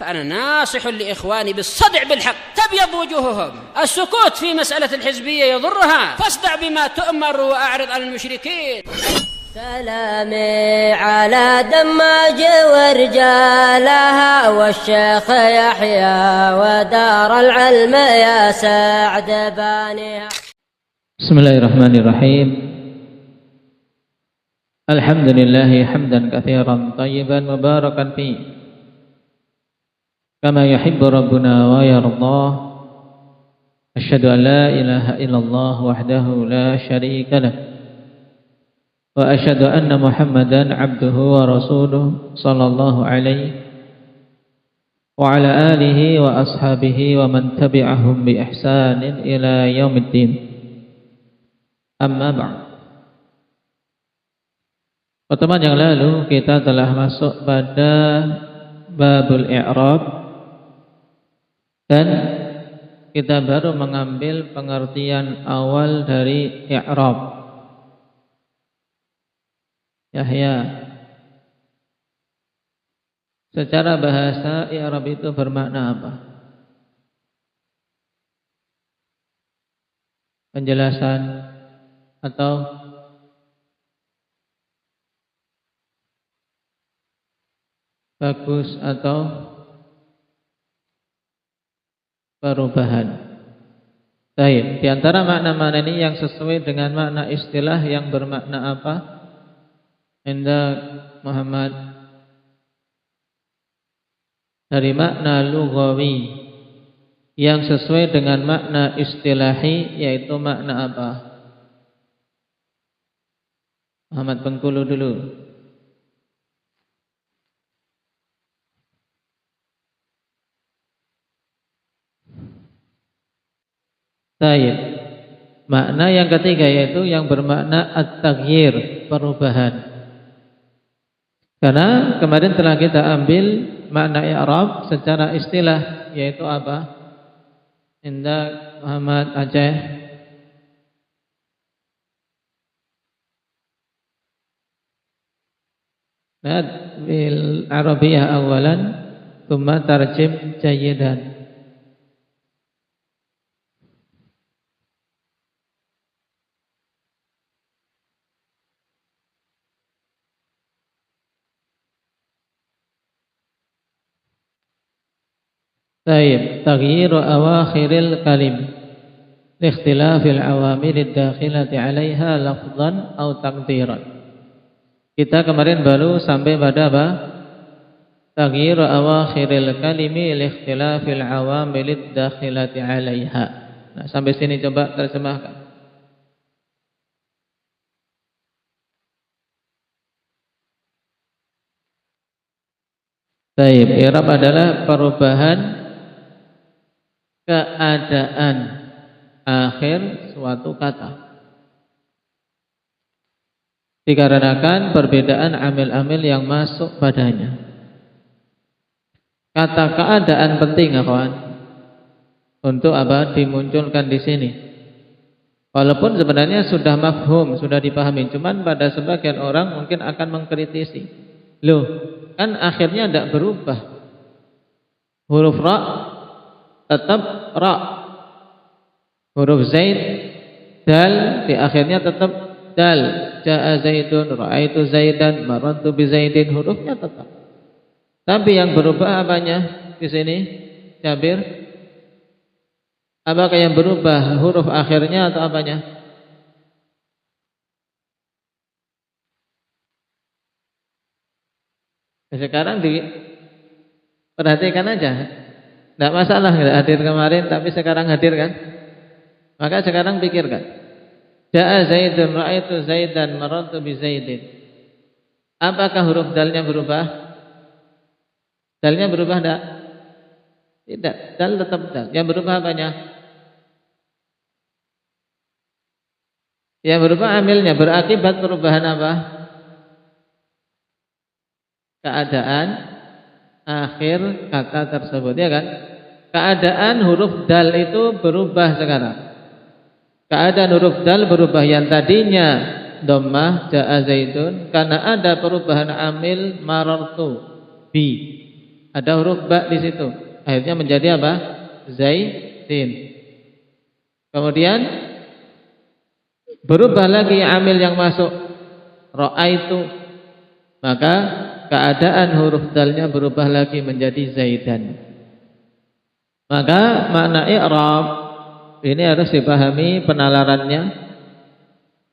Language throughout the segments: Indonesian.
فأنا ناصح لإخواني بالصدع بالحق تبيض وجوههم. السكوت في مسألة الحزبية يضرها، فاصدع بما تؤمر وأعرض عن المشركين. سلامي على دماج ورجالها والشيخ يحيى ودار العلم يا سعد بانيها. بسم الله الرحمن الرحيم. الحمد لله حمدا كثيرا طيبا مباركا فيه كما يحب ربنا ويرضاه. أشهد أن لا إله إلا الله وحده لا شريك له وأشهد أن محمدا عبده ورسوله صلى الله عليه وعلى آله وأصحابه ومن تبعهم بإحسان إلى يوم الدين. Amma ba'd. Pertemuan yang lalu kita telah masuk pada babul i'rab dan kita baru mengambil pengertian awal dari i'rab. Yahya, secara bahasa i'rab itu bermakna apa? Penjelasan atau bagus atau perubahan. Baik, di antara makna-makna ini yang sesuai dengan makna istilah yang bermakna apa? Indah Muhammad, dari makna lughawi yang sesuai dengan makna istilahi yaitu makna apa? Muhammad Bengkulu dulu. Baik. Makna yang ketiga yaitu yang bermakna at-taghyir, perubahan. Karena kemarin telah kita ambil makna i'rab secara istilah yaitu apa? Indah Muhammad Aceh. Bil Arabiyah awalan thumma tarjim jayyidan. Baik, taghyiru awakhiril kalim li ikhtilafil awamil ad-dakhilati 'alaiha lafdhan aw taqdiran. Kita kemarin baru sampai pada apa? Taghyiru awakhiril kalimi li ikhtilafil awamil ad-dakhilati 'alaiha. Nah, sampai sini coba terjemahkan. Baik, i'rab adalah perubahan keadaan akhir suatu kata dikarenakan perbedaan amil-amil yang masuk padanya. Kata keadaan penting ya kawan, untuk apa dimunculkan di sini. Walaupun sebenarnya sudah mafhum, sudah dipahami, cuman pada sebagian orang mungkin akan mengkritisi. Loh, kan akhirnya tidak berubah. Huruf ra tetap ra. Huruf zaid dal di akhirnya tetap dal. Ja'a zaidun, ra'aitu zaidan, marrantu bi zaidin, hurufnya tetap. Tapi yang berubah apanya di sini? Jabir? Apakah yang berubah huruf akhirnya atau apanya? Sekarang perhatikan aja. Tidak masalah tidak hadir kemarin, tapi sekarang hadir kan? Maka sekarang pikirkan. Ja'a zaidun, ra'aitu zaidan, marrantu bi zaidin. Apakah huruf dalnya berubah? Dalnya berubah tidak? Tidak, dal tetap dal. Yang berubah apanya? Yang berubah amilnya, berakibat perubahan apa? Keadaan akhir kata tersebut, ya kan? Keadaan huruf dal itu berubah sekarang. Keadaan huruf dal berubah, yang tadinya dhammah ja'a zaidun karena ada perubahan amil marartu bi. Ada huruf ba di situ. Akhirnya menjadi apa? Zaidin. Kemudian berubah lagi amil yang masuk, ra'aitu. Maka keadaan huruf dalnya berubah lagi menjadi zaidan. Maka makna i'rab ini harus dipahami penalarannya.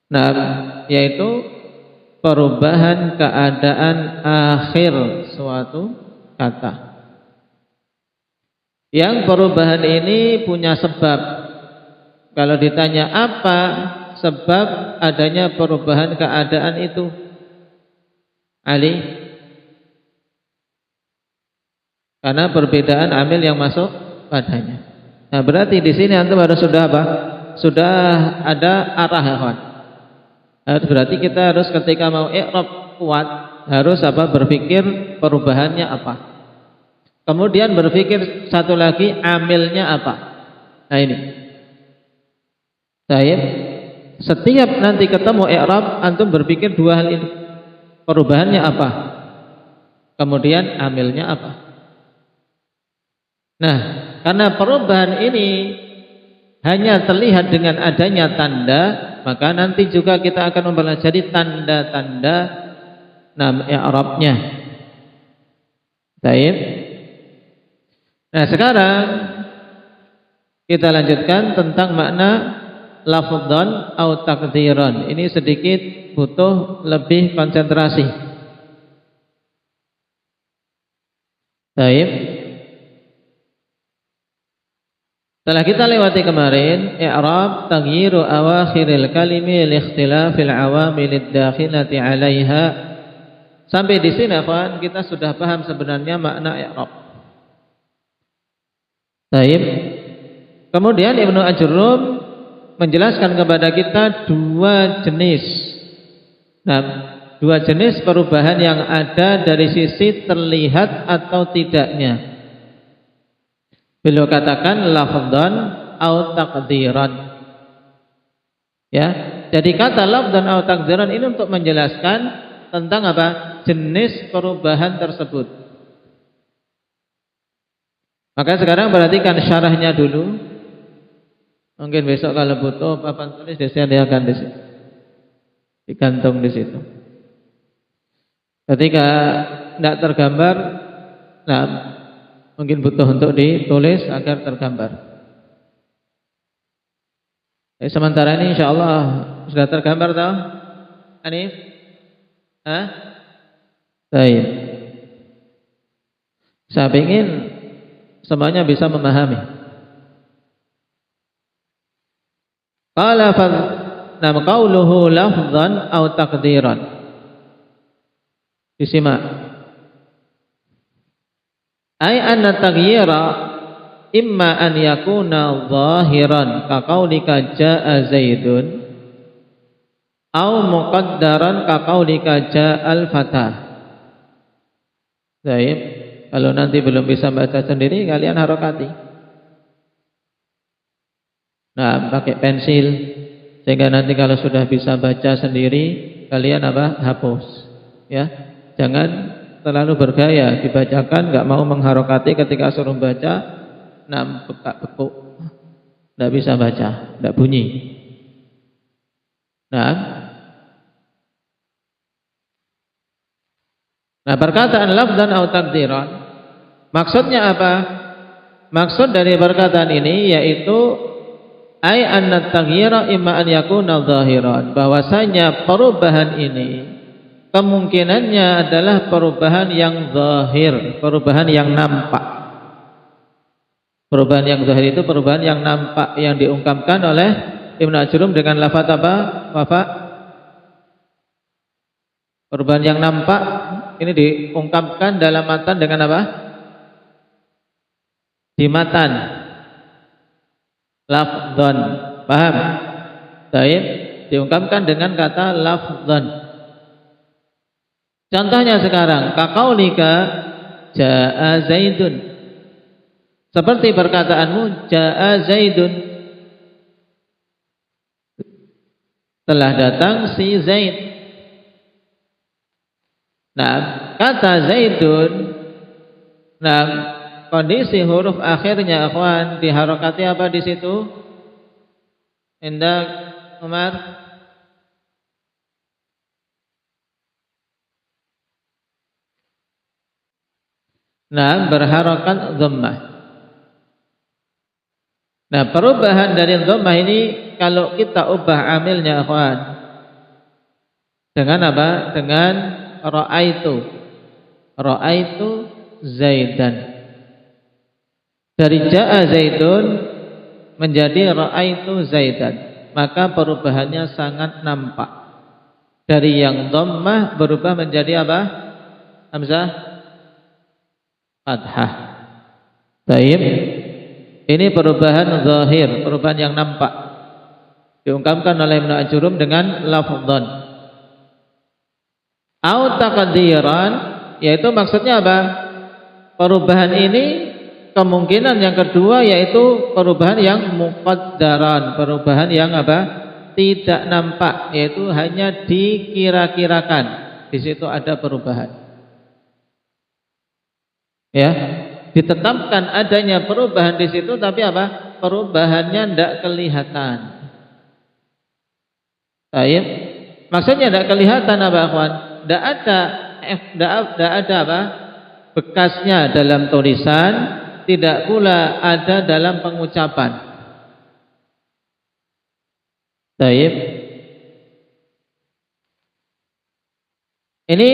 Nah, yaitu perubahan keadaan akhir suatu kata. Yang perubahan ini punya sebab. Kalau ditanya apa sebab adanya perubahan keadaan itu, Ali? Karena perbedaan amil yang masuk padanya. Nah, berarti di sini antum harus sudah apa? Sudah ada arah, ya kawan. Berarti kita harus ketika mau i'rab kuat harus apa? Berpikir perubahannya apa. Kemudian berpikir satu lagi amilnya apa. Nah ini. Baik. Setiap nanti ketemu i'rab antum berpikir dua hal ini. Perubahannya apa? Kemudian amilnya apa? Nah, karena perubahan ini hanya terlihat dengan adanya tanda, maka nanti juga kita akan mempelajari tanda-tanda i'rabnya. Baik. Nah, sekarang kita lanjutkan tentang makna lafdhan atau taqdiran. Ini sedikit butuh lebih konsentrasi. Baik. Setelah kita lewati kemarin i'rab taghyiru awakhiril kalimi li ikhtilafil awamilid dakhilati 'alaiha. Sampai di sini kawan kita sudah paham sebenarnya makna i'rab. Baik. Kemudian Ibnu Ajurrum menjelaskan kepada kita dua jenis. Nah, dua jenis perubahan yang ada dari sisi terlihat atau tidaknya. Beliau katakan lafdhan atau taqdiran. Ya, jadi kata lafdhan atau taqdiran ini untuk menjelaskan tentang apa? Jenis perubahan tersebut. Maka sekarang perhatikan syarahnya dulu. Mungkin besok kalau butuh papan tulis disediakan di situ. Digantung di situ. Ketika tidak tergambar, nah mungkin butuh untuk ditulis agar tergambar. Sementara ini insya Allah sudah tergambar tahu? Anif? Baik. Saya ingin semuanya bisa memahami. Qala fa nam qauluhu lafdhan aw taqdiran. Disimak. Ay anna taghyira imma an yakuna zahiran ka qaulika jaa zaidun aw muqaddaran ka qaulika ja'al fatah. Baik, kalau nanti belum bisa baca sendiri kalian harokati. Nah, pakai pensil sehingga nanti kalau sudah bisa baca sendiri kalian apa? Hapus. Ya. Jangan terlalu bergaya dibacakan, enggak mau mengharokati ketika suruh baca, bekak-bekuk, enggak bisa baca, enggak bunyi. Nah, perkataan lafdhan atau taqdiran maksudnya apa? Maksud dari perkataan ini yaitu ay anna taghyira imma an yakuna zahiran, bahwasanya perubahan ini kemungkinannya adalah perubahan yang zahir, perubahan yang nampak. Perubahan yang zahir itu perubahan yang nampak yang diungkapkan oleh Ibnu Ajurrum dengan lafaz apa? Wafa. Perubahan yang nampak ini diungkapkan dalam matan dengan apa? Di matan. Lafdhan. Paham? Baik, diungkapkan dengan kata lafdhan. Contohnya sekarang, kaqaulika jaa zaidun. Seperti perkataanmu jaa zaidun. Telah datang si Zaid. Nah, kata zaidun Nah, kondisi huruf akhirnya akhwan diharokati apa di situ? Indah Umar. Nah, berharokat dhammah. Nah, perubahan dari dhammah ini kalau kita ubah amilnya akhwan dengan apa? Dengan ra'aitu Zaidan. Dari ja'a Zaidun menjadi ra'aitu Zaidan, maka perubahannya sangat nampak. Dari yang dhammah berubah menjadi apa? Hamzah fathah. Baik. Ini perubahan zahir, perubahan yang nampak. Diungkapkan oleh Ibnu Ajurum dengan lafdhan. Au taqdiran, yaitu maksudnya apa? Perubahan ini kemungkinan yang kedua yaitu perubahan yang muqaddaran, perubahan yang apa? Tidak nampak, yaitu hanya dikira-kirakan. Di situ ada perubahan. Ya, ditetapkan adanya perubahan di situ, tapi apa? Perubahannya tidak kelihatan. Baik. Maksudnya tidak kelihatan apa, akhwan? Tidak ada apa? Bekasnya dalam tulisan, tidak pula ada dalam pengucapan. Baik. Ini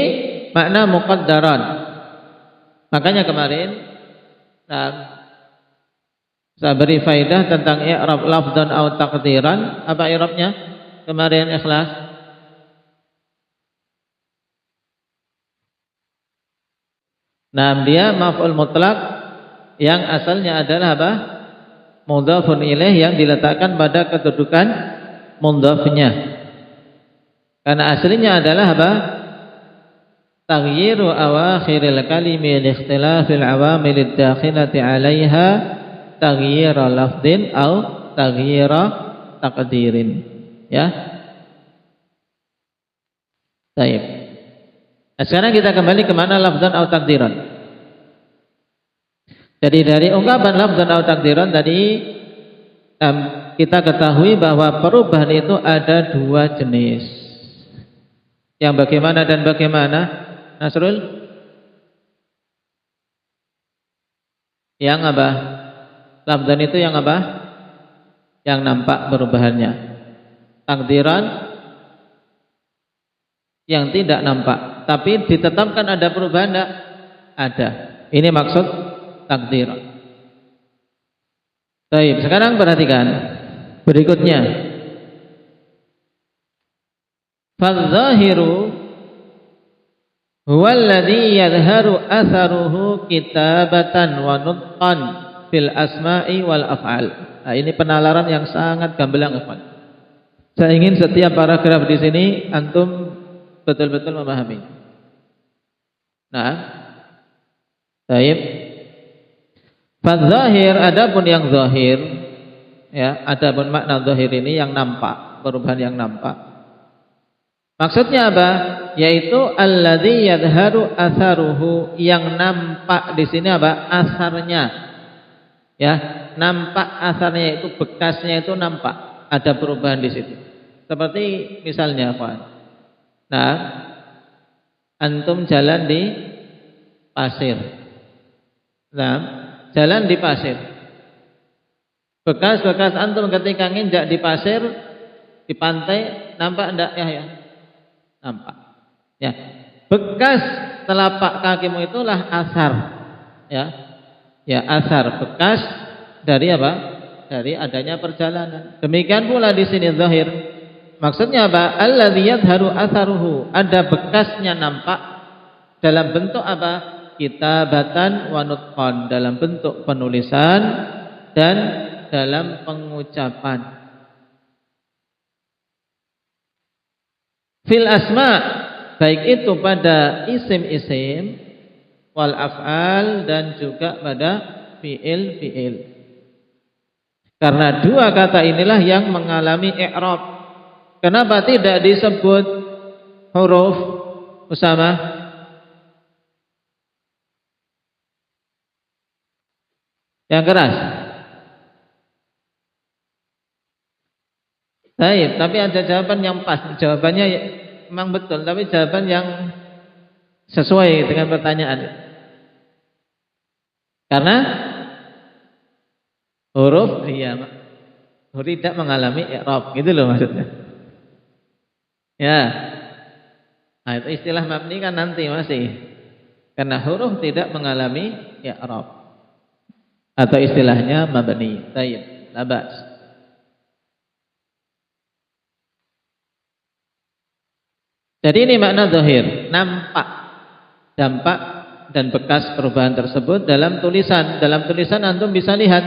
makna muqaddaran. Makanya kemarin saya beri faidah tentang i'rab lafdhan atau taqdiran. Apa i'rabnya? Kemarin Ikhlas. Nah, dia maf'ul mutlak yang asalnya adalah apa? Mudhafun ilaih yang diletakkan pada kedudukan mudhafnya. Karena aslinya adalah apa? Taghyiru awakhiril kalimi li ikhtilafil awamil ad-dakhilati 'alaiha taghyira lafdhin au taghyira taqdirin. Ya. Baik. Nah, sekarang kita kembali ke mana lafdhan au taqdiran. Jadi dari ungkapan lafdhan au taqdiran tadi kita ketahui bahwa perubahan itu ada dua jenis. Yang bagaimana dan bagaimana? Nasrul? Yang apa? Lafdhan itu yang apa? Yang nampak perubahannya. Takdiran yang tidak nampak, tapi ditetapkan ada perubahan tidak? Ada. Ini maksud takdiran. Baik, sekarang perhatikan berikutnya. Fadzahiru huwa alladhi yadhharu atharuhu kitabatan wa nutqan fil asma'i wal af'al. Nah, ini penalaran yang sangat gamblang, Ikhwan. Saya ingin setiap paragraf di sini antum betul-betul memahami. Nah, baik. Fadzahir, adapun yang zahir, ya, adapun makna zahir ini yang nampak, perubahan yang nampak. Maksudnya apa? Yaitu alladzi yadhharu atharuhu, yang nampak di sini apa? Asarnya. Ya, nampak asarnya itu, bekasnya itu nampak. Ada perubahan di situ. Seperti misalnya apa? Nah, antum jalan di pasir. Nah, jalan di pasir. Bekas-bekas antum ketika nginjak di pasir, di pantai, nampak enggak ya? Nampak. Ya. Bekas telapak kakimu itulah asar. Ya. Ya, asar bekas dari apa? Dari adanya perjalanan. Demikian pula di sini zahir. Maksudnya apa? Alladzi yadhharu atharuhu, ada bekasnya nampak dalam bentuk apa? Kitabatan wa nutqan, dalam bentuk penulisan dan dalam pengucapan. Fil asma, baik itu pada isim-isim, wal af'al, dan juga pada fi'il-fi'il. Karena dua kata inilah yang mengalami i'rab. Kenapa tidak disebut huruf Usama? Yang keras. Baik, tapi ada jawaban yang pas. Jawabannya memang betul, tapi jawaban yang sesuai dengan pertanyaan. Karena huruf tidak mengalami i'rab, gitu loh maksudnya. Ya. Nah, itu istilah mabni kan nanti masih. Karena huruf tidak mengalami i'rab. Atau istilahnya mabni. Baik, la ba's. Jadi ini makna zahir, nampak dampak dan bekas perubahan tersebut dalam tulisan. Dalam tulisan antum bisa lihat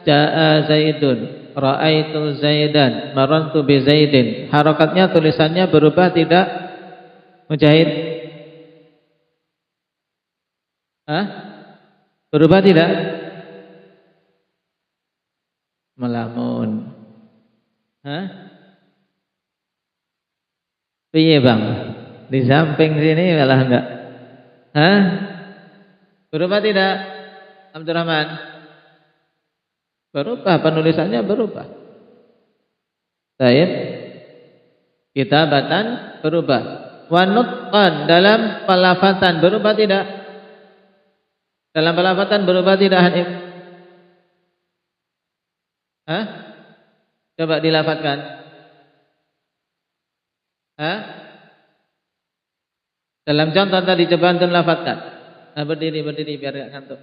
jaa Zaidun, ra'aitu Zaidan, marantu bi Zaidin. Harokatnya tulisannya berubah tidak? Mujahid? Berubah tidak? Melamun. Piye bang? Di samping sini malah enggak. Berubah tidak? Abdurrahman? Berubah, penulisannya berubah. Baik. Kitabatan berubah. Wa nutqan, dalam pelafatan berubah tidak? Dalam pelafatan berubah tidak, Hanif? Coba dilafatkan. Dalam contoh tadi coba antum lafadzkan. Berdiri biar enggak ngantuk.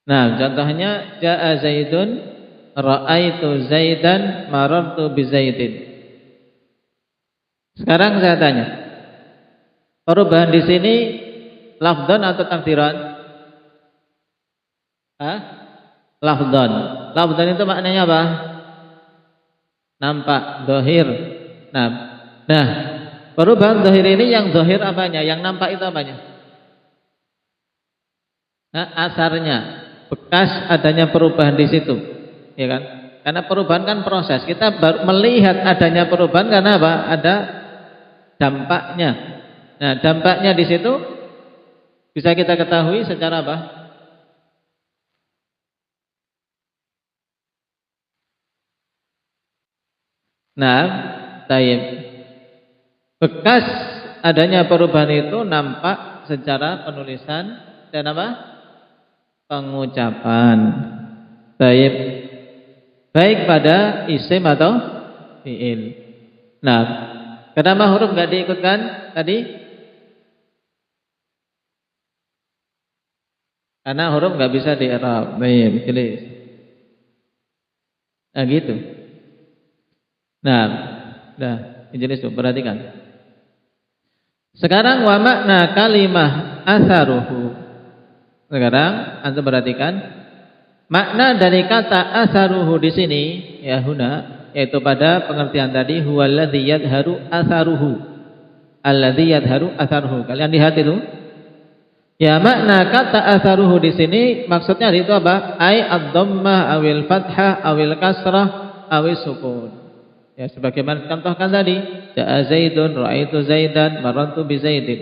Nah, contohnya jaa Zaidun, ra'aitu Zaidan, marartu bi Zaidin. Sekarang saya tanya, perubahan di sini lafdzan atau takdiran? Lafdzan. Lafdzan itu maknanya apa? Nampak, zahir. Nah, perubahan zahir ini yang zahir apanya? Yang nampak itu apanya? Asarnya, bekas adanya perubahan di situ, ya kan? Karena perubahan kan proses. Kita baru melihat adanya perubahan karena apa? Ada dampaknya. Nah, dampaknya di situ bisa kita ketahui secara apa? Nah, taib. Bekas adanya perubahan itu nampak secara penulisan dan apa? Pengucapan. Taib. Baik pada isim atau fi'il. Nah, kenapa huruf enggak diikutkan tadi? Karena huruf enggak bisa di-i'rab. Baik, jelas. Nah, gitu. Nah, jenis itu perhatikan. Sekarang wa makna kalimah atharuhu. Sekarang antum perhatikan makna dari kata atharuhu di sini ya huna, yaitu pada pengertian tadi huwallazi yadharu atharuhu. Alladzi yadharu atharuhu. Kalian lihat itu? Ya, makna kata atharuhu di sini maksudnya itu apa? Ai ad-dhammah awil fathah awil kasrah awis sukun. Ya, sebagaimana contohkan tadi, jaa Zaidun, ra'aitu Zaidan, marantu bi Zaidin.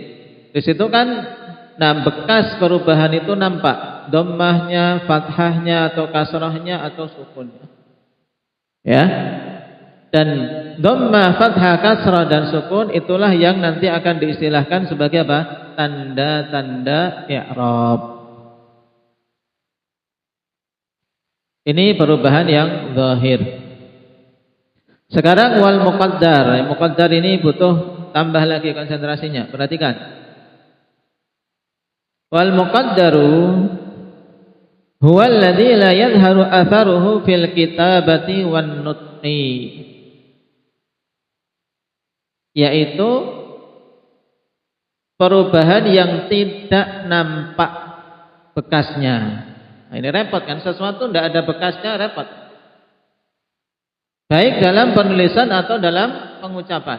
Di situ kan bekas perubahan itu nampak, dhammahnya, fathahnya atau kasrahnya atau sukunnya. Ya. Dan dhammah, fathah, kasrah dan sukun itulah yang nanti akan diistilahkan sebagai apa? Tanda-tanda i'rab. Ini perubahan yang zahir. Sekarang wal muqaddar. Muqaddar ini butuh tambah lagi konsentrasinya. Perhatikan. Wal muqaddaru huwa alladzi la yadhharu atharuhu fil kitabati wan nutqi. Yaitu perubahan yang tidak nampak bekasnya. Nah, ini repot kan, sesuatu tidak ada bekasnya repot. Baik dalam penulisan atau dalam pengucapan.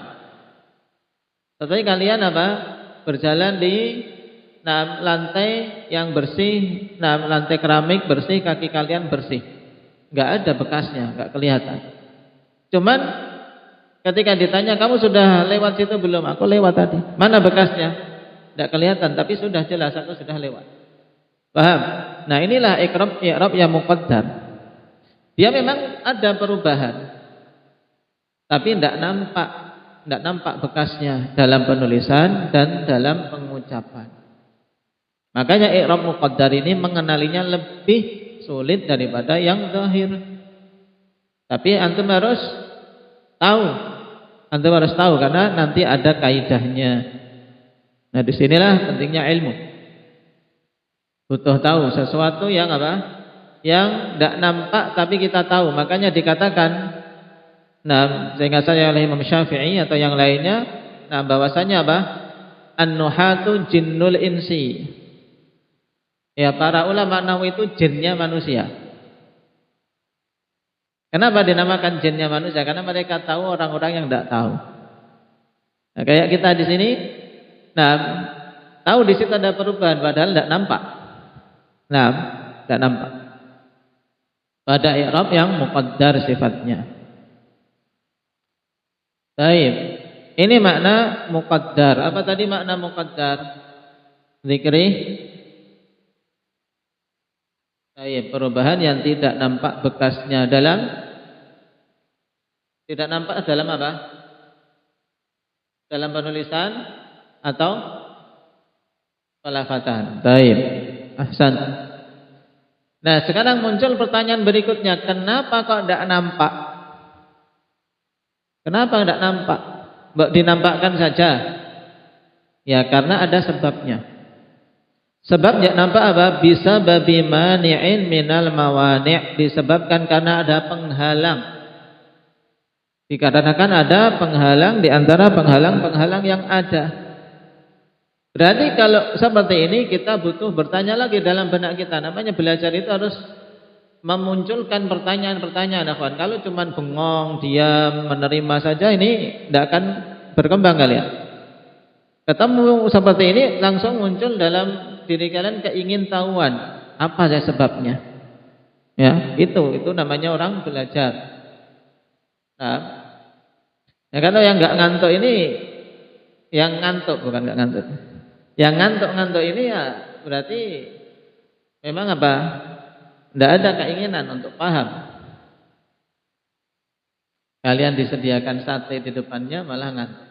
Tetapi kalian apa? Berjalan di lantai yang bersih, lantai keramik bersih, kaki kalian bersih. Enggak ada bekasnya, enggak kelihatan. Cuman ketika ditanya, kamu sudah lewat situ belum? Aku lewat tadi. Mana bekasnya? tidak kelihatan tapi sudah jelas atau sudah lewat. Paham? Nah, inilah i'rab yang muqaddar. Dia memang ada perubahan, tapi tidak nampak bekasnya dalam penulisan dan dalam pengucapan. Makanya i'rab muqaddar ini mengenalinya lebih sulit daripada yang zahir. Tapi antum harus tahu karena nanti ada kaidahnya. Nah, disinilah pentingnya ilmu. Butuh tahu sesuatu yang apa? Yang tidak nampak tapi kita tahu. Makanya dikatakan, nah, sehingga saya oleh Imam Syafi'i atau yang lainnya, nah, bahwasanya apa? An-nuhatu jinnul insi. Ya, para ulama nahwu itu jinnya manusia. Kenapa dinamakan jinnya manusia? Karena mereka tahu orang-orang yang tidak tahu. Nah, kayak kita di sini, nah, tahu di situ ada perubahan padahal tidak nampak. Nah, tidak nampak. Pada i'rab yang muqaddar sifatnya. Baik. Ini makna muqaddar. Apa tadi makna muqaddar? Zikri. Baik, perubahan yang tidak nampak bekasnya tidak nampak dalam apa? Dalam penulisan atau pelafatan. Baik. Ahsan. Nah, sekarang muncul pertanyaan berikutnya, kenapa kok tidak nampak? Kenapa tidak nampak? Dinampakkan saja. Ya, karena ada sebabnya. Sebabnya nampak apa? Bisa babi mani'in minal mawani', disebabkan karena ada penghalang. Dikarenakan ada penghalang di antara penghalang-penghalang yang ada. Berarti kalau seperti ini kita butuh bertanya lagi dalam benak kita. Namanya belajar itu harus memunculkan pertanyaan-pertanyaan, akhwan. Kalau cuma bengong, diam, menerima saja, ini tidak akan berkembang kalian. Ketemu seperti ini langsung muncul dalam diri kalian keingintahuan. Apa saja sebabnya? Ya, itu namanya orang belajar. Nah, ya, kalau yang nggak ngantuk ini, yang ngantuk bukan nggak ngantuk. Yang ngantuk ini ya berarti memang apa? Tidak ada keinginan untuk paham. Kalian disediakan sate di depannya malah ngantuk.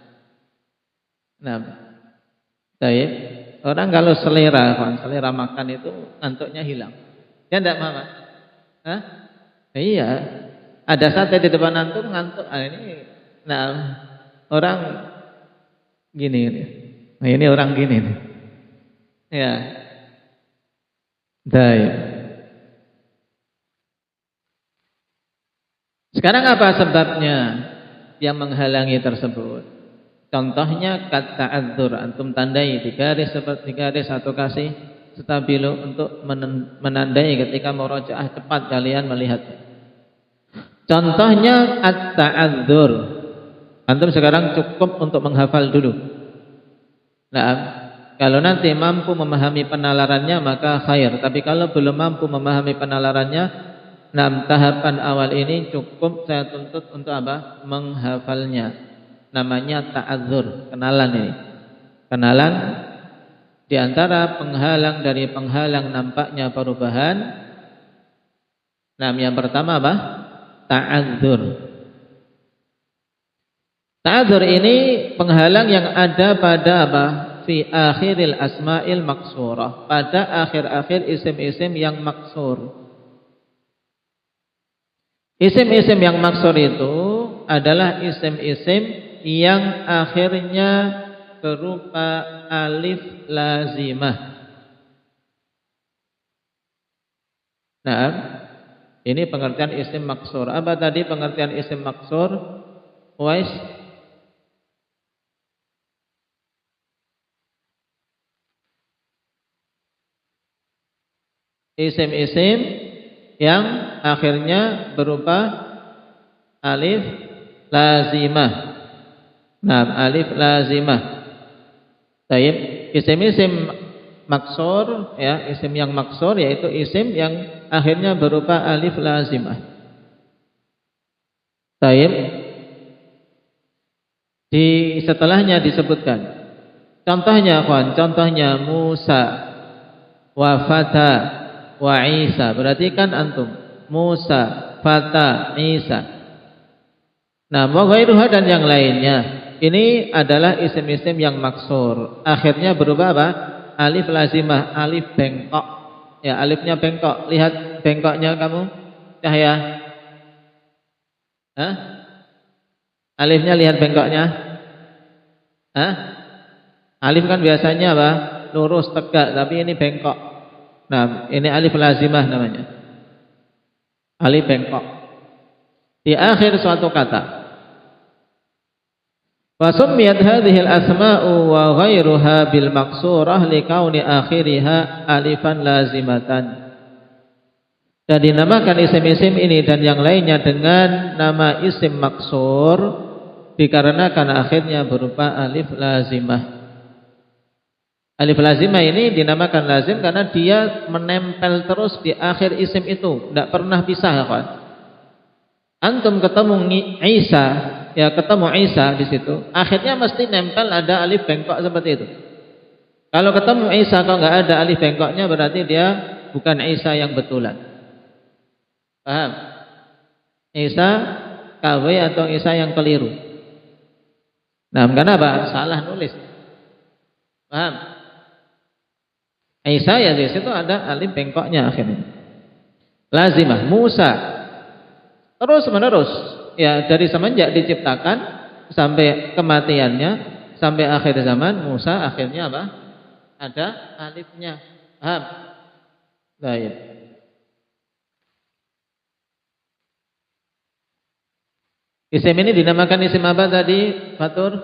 Nah, baik. Orang kalau selera makan itu ngantuknya hilang. Ya enggak, Mama? Hah? Iya. Ada sate di depan antum ngantuk. Nah, orang gini. Nah, ini orang gini nih. Ya. Baik. Sekarang apa sebabnya yang menghalangi tersebut? Contohnya kata ta'adzur, antum tandai di garis atau kasih stabilo untuk menandai ketika murojaah cepat kalian melihat. Contohnya at-ta'adzur. Antum sekarang cukup untuk menghafal dulu. Nah, kalau nanti mampu memahami penalarannya maka khair. Tapi kalau belum mampu memahami penalarannya, nah, tahapan awal ini cukup saya tuntut untuk apa? Menghafalnya. Namanya ta'adzur, kenalan ini. Kenalan di antara penghalang dari penghalang nampaknya perubahan. Nah, yang pertama apa? Ta'adzur. Ta'adzur ini penghalang yang ada pada apa? Fi akhiril asma'il maksurah, pada akhir-akhir isim-isim yang maksur. Isim-isim yang maksur itu adalah isim-isim yang akhirnya berupa alif lazimah. Nah, ini pengertian isim maksur. Apa tadi pengertian isim maksur? Wais? Isim-isim yang akhirnya berupa alif lazimah. Nah, alif lazimah. Baik, isim-isim maksur, ya, isim yang maksur yaitu isim yang akhirnya berupa alif lazimah. Baik. Di setelahnya disebutkan Contohnya kawan, contohnya Musa wa Fata wa Isa. Berarti kan antum Musa, Fata, Isa. Nah, wa ghairuha dan yang lainnya. Ini adalah isim-isim yang maksur. Akhirnya berubah apa? Alif lazimah, alif bengkok. Ya, alifnya bengkok. Lihat bengkoknya kamu, Cahya. Hah? Alifnya lihat bengkoknya. Hah? Alif kan biasanya apa? Lurus, tegak, tapi ini bengkok. Nah, ini alif lazimah namanya. Alif bengkok. Di akhir suatu kata. Fasummiyat hadhil asma'u wa ghairuha bil maqsurah likauni akhiriha alifan lazimatan. Dan dinamakan isim-isim ini dan yang lainnya dengan nama isim maksur dikarenakan akhirnya berupa alif lazimah. Alif lazimah ini dinamakan lazim karena dia menempel terus di akhir isim itu, tidak pernah pisah ya kawan. Antum ketemu Isa, ya ketemu Isa di situ, akhirnya mesti nempel ada alif bengkok seperti itu. Kalau ketemu Isa kalau nggak ada alif bengkoknya berarti dia bukan Isa yang betulan. Paham? Isa KW atau Isa yang keliru. Nah, kenapa? Salah nulis. Paham? Isa ya di situ ada alif bengkoknya akhirnya. Lazimah Musa. Terus menerus ya dari semenjak diciptakan sampai kematiannya sampai akhir zaman Musa akhirnya apa? Ada alifnya. Paham? Baik. Isim ini dinamakan isim apa tadi? Fatur?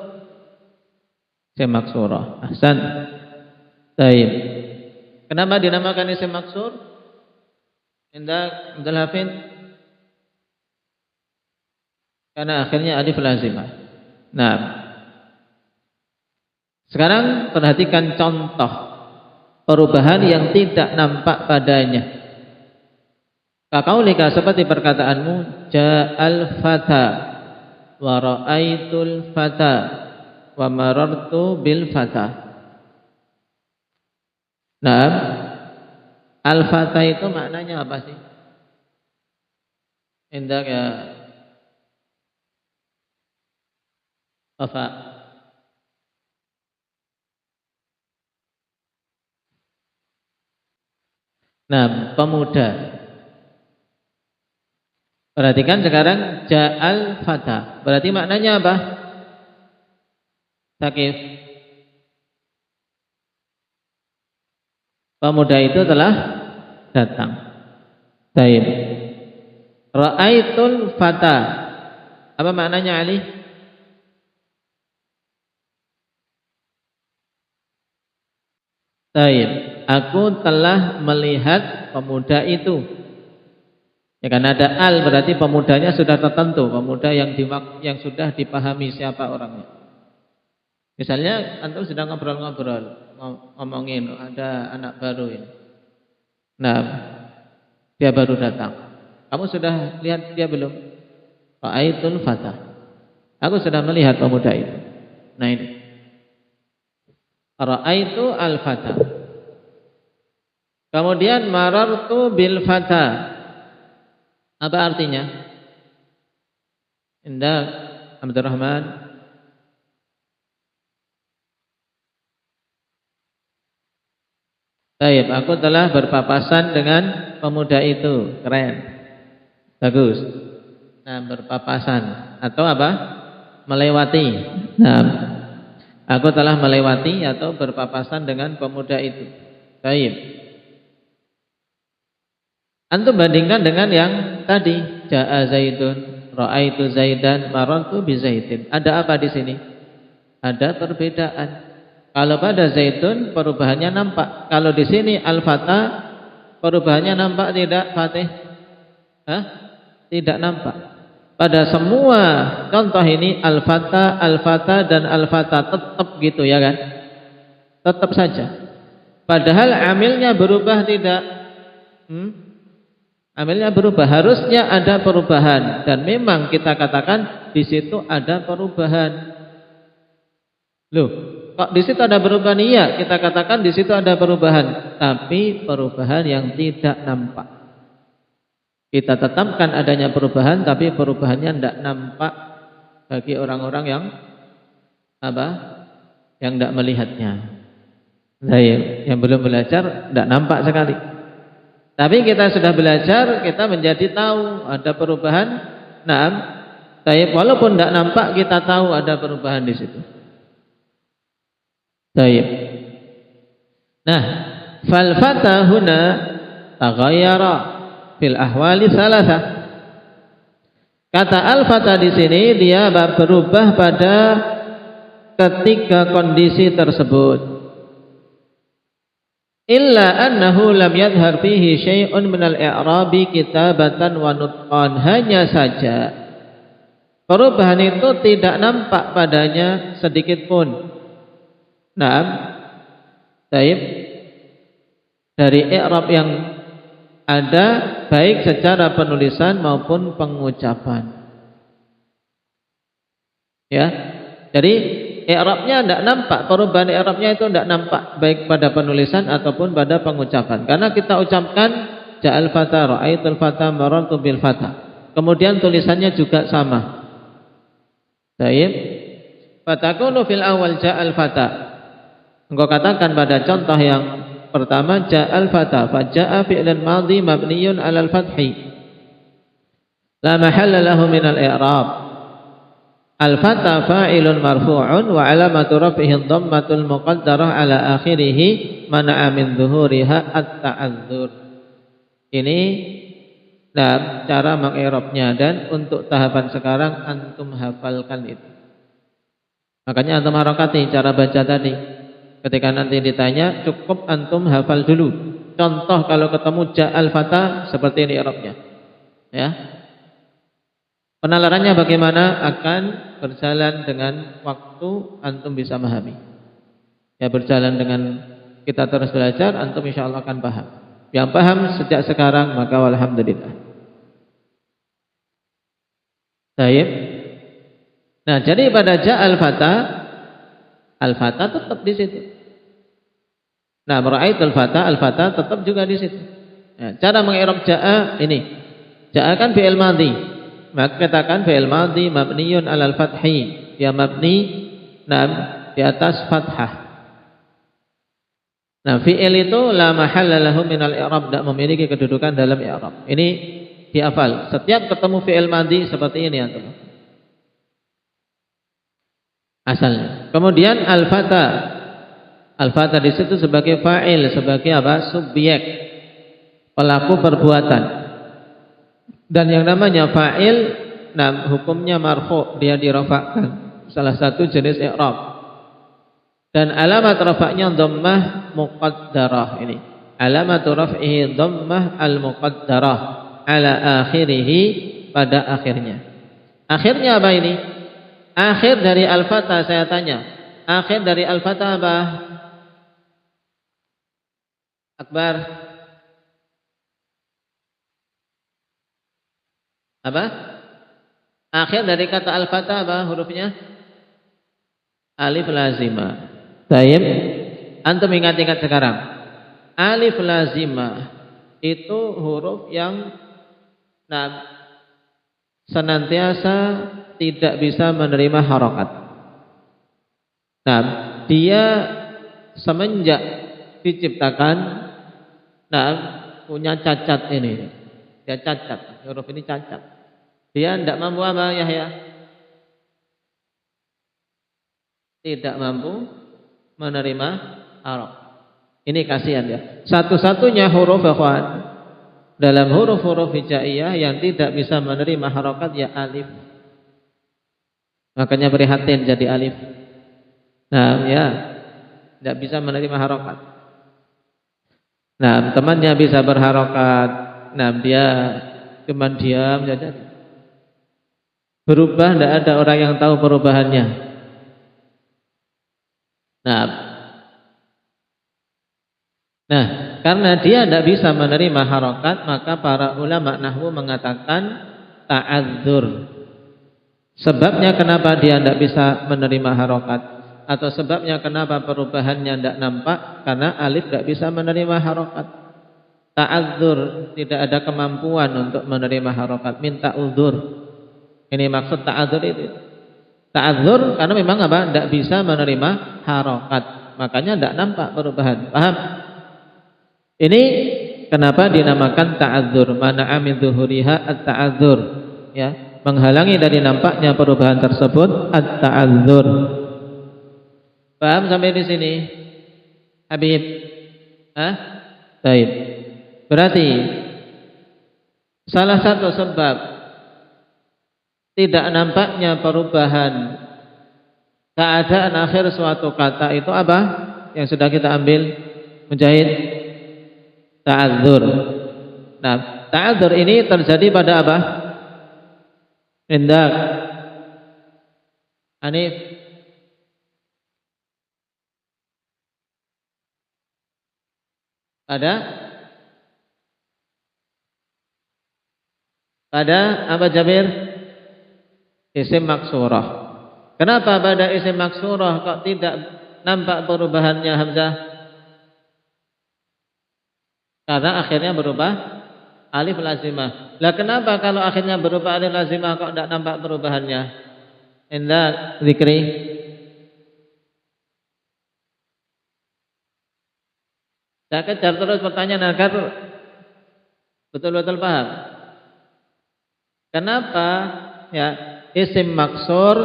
Isim maksurah. Ahsan. Baik. Kenapa dinamakan isim maksur? Indah Hafid? Karena akhirnya alif lazimah. Nah, sekarang perhatikan contoh perubahan yang tidak nampak padanya. Kaqaulika seperti perkataanmu ja'al fata wa ra'aitul fata wa marartu bil fata. Nah, al fata itu maknanya apa sih? Indah ya Wafa. Nah, pemuda. Perhatikan sekarang ja'al fata. Berarti maknanya apa? Sakif. Pemuda itu telah datang. Baik. Ra'aitul fata. Apa maknanya Ali? Baik, aku telah melihat pemuda itu. Ya kan ada al berarti pemudanya sudah tertentu, pemuda yang sudah dipahami siapa orangnya. Misalnya antum sedang ngobrol-ngobrol, ngomongin ada anak baru ini. Nah, dia baru datang. Kamu sudah lihat dia belum? Ra'aitul fata. Aku sudah melihat pemuda itu. Nah ini. Ra'aitu al-fata. Kemudian marartu bil fata. Apa artinya? Indah Abdurrahman. Baik, aku telah berpapasan dengan pemuda itu. Keren. Bagus. Nah, berpapasan atau apa? Melewati. Nah, aku telah melewati atau berpapasan dengan pemuda itu. Baik. Antum bandingkan dengan yang tadi. Ja'a Zaidun, ra'aitu Zaidan, marartu bi Zaidin. Ada apa di sini? Ada perbedaan. Kalau pada Zaidun perubahannya nampak. Kalau di sini Al-Fata perubahannya nampak tidak, Fatih? Hah? Tidak nampak. Pada semua contoh ini Al-Fata, Al-Fata dan Al-Fata tetap gitu ya kan? Tetap saja. Padahal amilnya berubah tidak? Amilnya berubah. Harusnya ada perubahan dan memang kita katakan di situ ada perubahan. Loh, kok di situ ada perubahan? Iya, kita katakan di situ ada perubahan, tapi perubahan yang tidak nampak. Kita tetapkan adanya perubahan, tapi perubahannya tidak nampak bagi orang-orang yang apa? Yang tidak melihatnya. Yang belum belajar tidak nampak sekali. Tapi kita sudah belajar, kita menjadi tahu ada perubahan. Naam, walaupun tidak nampak, kita tahu ada perubahan di situ. Nah, fal fata huna taghayyara fil ahwali salasah. Kata al-fata di sini dia berubah pada ketiga kondisi tersebut. Illa annahu lam yadhhar fihi syai'un minal i'rabi kitabatan wa nutqan. Hanya saja perubahan itu tidak nampak padanya sedikit pun. Naam, dari i'rab yang ada baik secara penulisan maupun pengucapan. Ya. Jadi i'rabnya tidak nampak, perubahan i'rabnya itu tidak nampak baik pada penulisan ataupun pada pengucapan. Karena kita ucapkan ja'al fata, ra'aitul fata, marartu bil fata. Kemudian tulisannya juga sama. Baik. Fatakunu fil awal ja'al fata. Engkau katakan pada contoh yang pertama ja'al fata, fa ja'a fi'lun madhi mabniyun 'alal fathi. La mahalla lahu minal i'rab. Al-fata fa'ilun marfu'un wa 'alamatu raf'ihi dhammatul muqaddarah 'ala akhirih mana'a min dhuhuriha at-ta'adzur. Ini cara mengi'rabnya, dan untuk tahapan sekarang antum hafalkan itu. Makanya antum harakati cara baca tadi. Ketika nanti ditanya, cukup antum hafal dulu. Contoh kalau ketemu ja'al fata seperti ini i'rabnya. Ya. Penalarannya bagaimana akan berjalan dengan waktu, antum bisa memahami. Ya, berjalan dengan kita terus belajar, antum insyaallah akan paham. Yang paham sejak sekarang maka walhamdulillah. Baik. Nah, jadi pada ja'al fata, al-fata tetap di situ. Nah, ra'aitul fata, al-fata tetap juga di situ. Nah, cara mengi'rab ja'a ini. Ja'a kan fi'il madhi. Maka katakan fi'il madhi mabniyun 'alal fathi. Ya mabni di atas fathah. Nah, fi'il itu la mahalla lahu minal i'rab, tidak memiliki kedudukan dalam i'rab. Ini dihafal. Setiap ketemu fi'il madhi seperti ini antum. Asalnya. Kemudian al-fata. Al-fata di situ sebagai fa'il, sebagai apa? Subjek. Pelaku perbuatan. Dan yang namanya fa'il, hukumnya marfu', dia dirafa'kan. Salah satu jenis i'rab. Dan alamat rafa'nya dhammah muqaddarah ini. Alamat raf'ihi dhammah al-muqaddarah ala akhirih, pada akhirnya. Akhirnya apa ini? Akhir dari al-fata, saya tanya. Akhir dari al-fata apa? Akbar. Apa? Akhir dari kata al-fata apa hurufnya? Alif lazimah. Baik. Antum ingat-ingat sekarang. Alif lazimah itu huruf yang senantiasa tidak bisa menerima harokat. Nah, dia semenjak diciptakan, punya cacat ini. Dia cacat, huruf ini cacat. Dia tidak mampu apa, Yahya? Tidak mampu menerima harokat. Ini kasihan ya. Satu-satunya huruf ikhwan dalam huruf-huruf hijaiyah yang tidak bisa menerima harokat ya alif. Makanya prihatin jadi alif. Nah, ya, tidak bisa menerima harokat. Nah, temannya bisa berharokat. Nah, dia cuma diam saja. Berubah, tidak ada orang yang tahu perubahannya. Nah, karena dia tidak bisa menerima harokat, maka para ulama nahwu mengatakan ta'adzur. Sebabnya kenapa dia tidak bisa menerima harokat? atau sebabnya kenapa perubahannya tidak nampak, karena alif tidak bisa menerima harokat. Ta'adzur, tidak ada kemampuan untuk menerima harokat, minta uzur. Ini maksud ta'adzur itu. Ta'adzur karena memang apa? Tidak bisa menerima harokat, makanya tidak nampak perubahan. Paham? Ini kenapa dinamakan ta'adzur? Mana'a min zuhuriha at-ta'adzur, ya, menghalangi dari nampaknya perubahan tersebut, at-ta'adzur. Paham sampai di sini, Habib? Baik. Berarti salah satu sebab tidak nampaknya perubahan keadaan akhir suatu kata itu apa? Yang sudah kita ambil, Mujahid? Ta'adzur. Nah, ta'adzur ini terjadi pada apa? Indak, Hanif, pada apa Jabir? Isim maksurah. Kenapa pada isim maksurah kok tidak nampak perubahannya Hamzah? Karena akhirnya berubah alif lazimah. Lah kenapa kalau akhirnya berubah alif lazimah kok tidak nampak perubahannya? Indah zikri. Saya kejar terus pertanyaan agar betul-betul paham. Kenapa ya isim maksur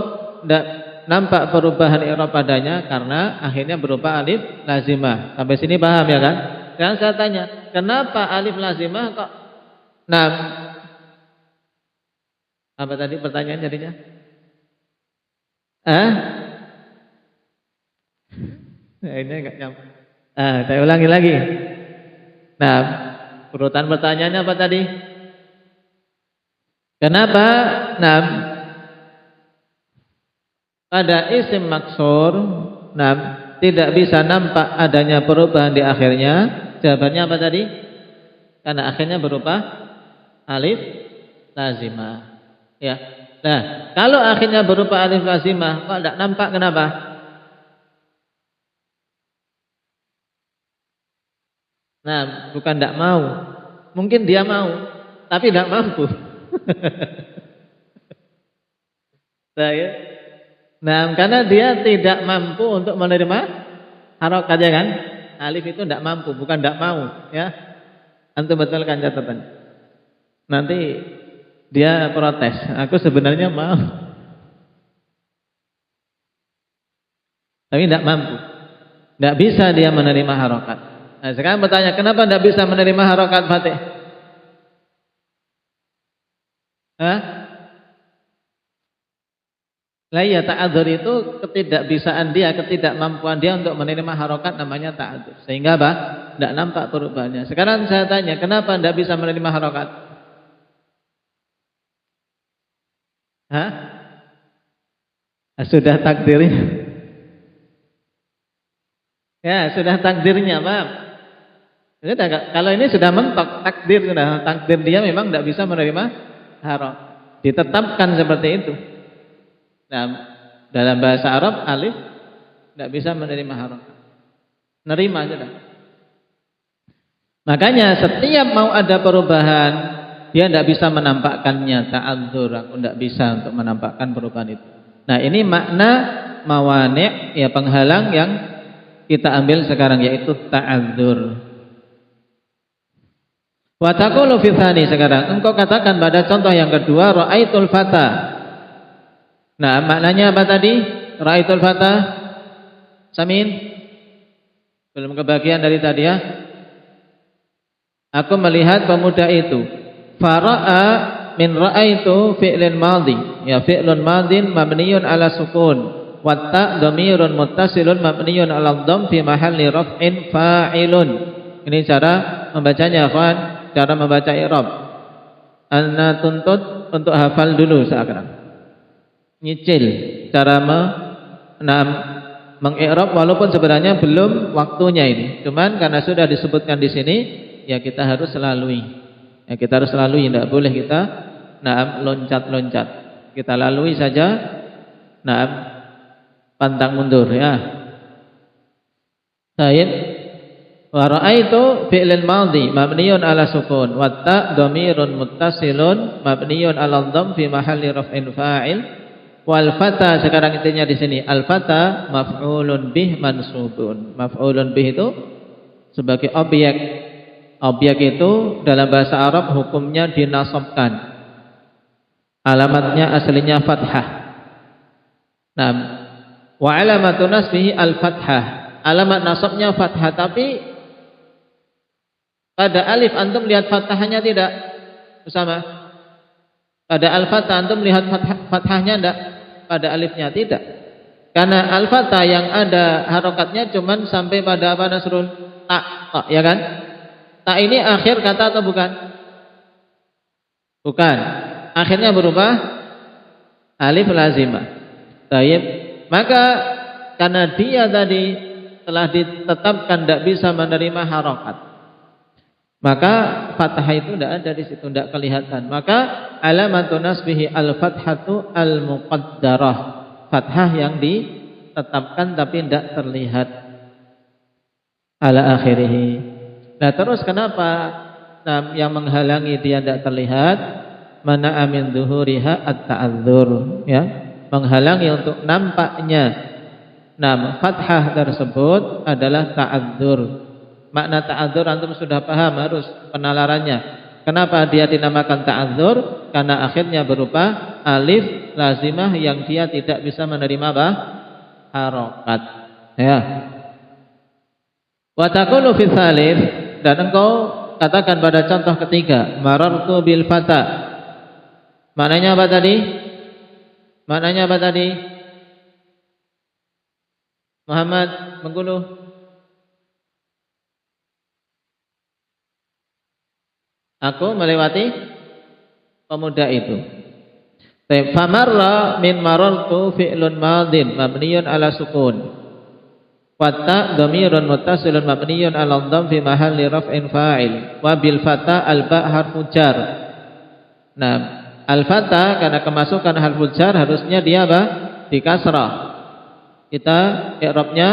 tidak nampak perubahan i'rab padanya? Karena akhirnya berubah alif lazimah. Sampai sini paham ya kan? Sekarang saya tanya, kenapa alif lazimah kok apa tadi pertanyaan jadinya? Ini enggak nyampe. Saya ulangi lagi. Nah, urutan pertanyaannya apa tadi? Kenapa pada isim maksur tidak bisa nampak adanya perubahan di akhirnya? Jawabannya apa tadi? Karena akhirnya berubah alif lazimah. Ya. Nah, kalau akhirnya berupa alif lazimah kok tidak nampak, kenapa? Nah, bukan tidak mau. Mungkin dia mau, tapi tidak mampu. Nah, karena dia tidak mampu untuk menerima harokat, ya kan? Alif itu tidak mampu, bukan tidak mau, ya. Antum betulkan catatan. Nanti dia protes. Aku sebenarnya mau, tapi tidak mampu. Tidak bisa dia menerima harokat. Nah, sekarang bertanya, kenapa tidak bisa menerima harokat, Fatih? Lah ya, ta'adzur itu ketidakbisaan dia, ketidakmampuan dia untuk menerima harokat, namanya ta'adzur. Sehingga apa? Tidak nampak perubahannya. Sekarang saya tanya, kenapa tidak bisa menerima harokat? Sudah takdirnya. Ya, sudah takdirnya, paham? Kalau ini sudah mentok takdir, sudah takdir dia memang tidak bisa menerima harokat. Ditetapkan seperti itu. Nah, dalam bahasa Arab alif tidak bisa menerima harokat. Nerima sudah. Makanya setiap mau ada perubahan, dia tidak bisa menampakkannya. Ta'adzur, aku tidak bisa untuk menampakkan perubahan itu. Nah, ini makna mawani', ya, penghalang yang kita ambil sekarang, yaitu ta'adzur. Wa taqulu fi tsani, sekarang engkau katakan pada contoh yang kedua, ra'aitul fata. Nah, maknanya apa tadi? Ra'aitul fata. Samin? Belum kebagian dari tadi, ya. Aku melihat pemuda itu. Fara'a min ra'aitu fi'lun madhi. Ya, fi'lun madhin mabniyun ala sukun. Wa ta' dhamirun muttasilun mabniyun ala dhamm fi mahalli raf'in fa'ilun. Ini cara membacanya, kawan. Cara membaca i'rab. Ana tuntut untuk hafal dulu sekarang. Nyicil cara mengi'rab, walaupun sebenarnya belum waktunya ini. Cuman karena sudah disebutkan di sini, ya kita harus lalui. Ya kita harus lalui, tidak boleh kita loncat-loncat. Kita lalui saja. pantang mundur ya. Baik. Wa ra'aitu fi'lil madhi mabniun ala sukun wa ta dhamirun muttasilun mabniun ala dhamm fi mahalli raf'in fa'il wal fata sekarang intinya di sini al fata maf'ulun bih mansubun. Maf'ulun bih itu sebagai objek. Objek itu dalam bahasa Arab hukumnya dinasabkan. Alamatnya aslinya fathah. Nah, wa alamatu nasbihi al fathah. Alamat nasabnya fathah, tapi pada alif antum lihat fathahnya tidak? Bersama. Pada al-fathah antum lihat fathahnya tidak? Pada alifnya tidak. Karena al-fathah yang ada harokatnya cuman sampai pada apa Nasrul? Ta, ya kan? Ta ini akhir kata atau bukan? Bukan. Akhirnya berubah alif lazimah. Baik. Maka karena dia tadi telah ditetapkan tidak bisa menerima harokat, maka fathah itu tidak ada di situ, tidak kelihatan. Maka alamatun nasbihi al-fathatu al-muqaddarah, fathah yang ditetapkan tapi tidak terlihat ala akhirih. Nah terus kenapa yang menghalangi dia tidak terlihat? Mana amin zuhuriha at-ta'adzur, ya, menghalangi untuk nampaknya fathah tersebut adalah ta'adzur. Makna ta'adzur antum sudah paham harus penalarannya. Kenapa dia dinamakan ta'adzur? Karena akhirnya berupa alif lazimah yang dia tidak bisa menerima harokat. Ya. Wa taqulu fi tsalits, dan engkau katakan pada contoh ketiga, marartu bil fata. Maknanya apa tadi? Maknanya apa tadi? Muhammad Bengkulu. Aku melewati pemuda itu. Famarra min marartu fi'lun madin mabniyun ala sukun. Fata dhamirun muttasilun mabniyun ala dhamm fi mahalli raf'in fa'il. Wa bil fata al ba harfu jar. Nah, al fata karena kemasukan harfu jar harusnya dia apa? Di kasrah. Kita i'rabnya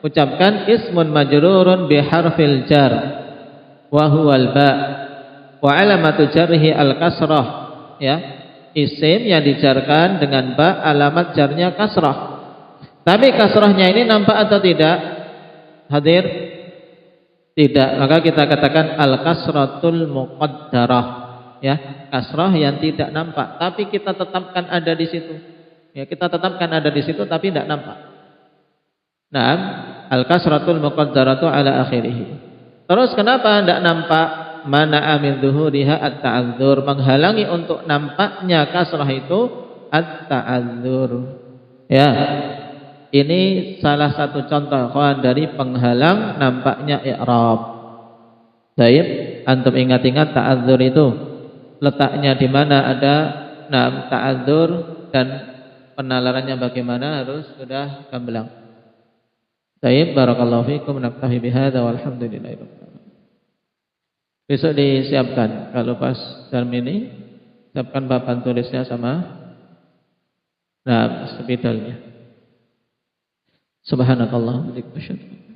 ucapkan ismun majrurun bi harfil jar wa huwal ba. Wa alamatu jarhi al-kasrah, ya, isim yang dijarkan dengan ba, alamat jarnya kasrah. Tapi kasrahnya ini nampak atau tidak? Hadir? Tidak. Maka kita katakan al-kasratul muqaddarah, ya, kasrah yang tidak nampak tapi kita tetapkan ada di situ. Ya, kita tetapkan ada di situ tapi tidak nampak. Naam, al-kasratul muqaddaratu ala akhirih. Terus kenapa tidak nampak? Mana amin zuhuriha at-ta'adzur, menghalangi untuk nampaknya kasrah itu at-ta'adzur. Ya, ini salah satu contoh dari penghalang nampaknya i'rab. Baik, antum ingat-ingat ta'adzur itu letaknya di mana ada ta'adzur dan penalarannya bagaimana harus sudah gamblang. Baik, barakallahu fikum, naktafi bihadza walhamdulillah. Besok disiapkan kalau pas jam ini, siapkan papan tulisnya sama spidolnya. Subhanakallah wa bihamdika.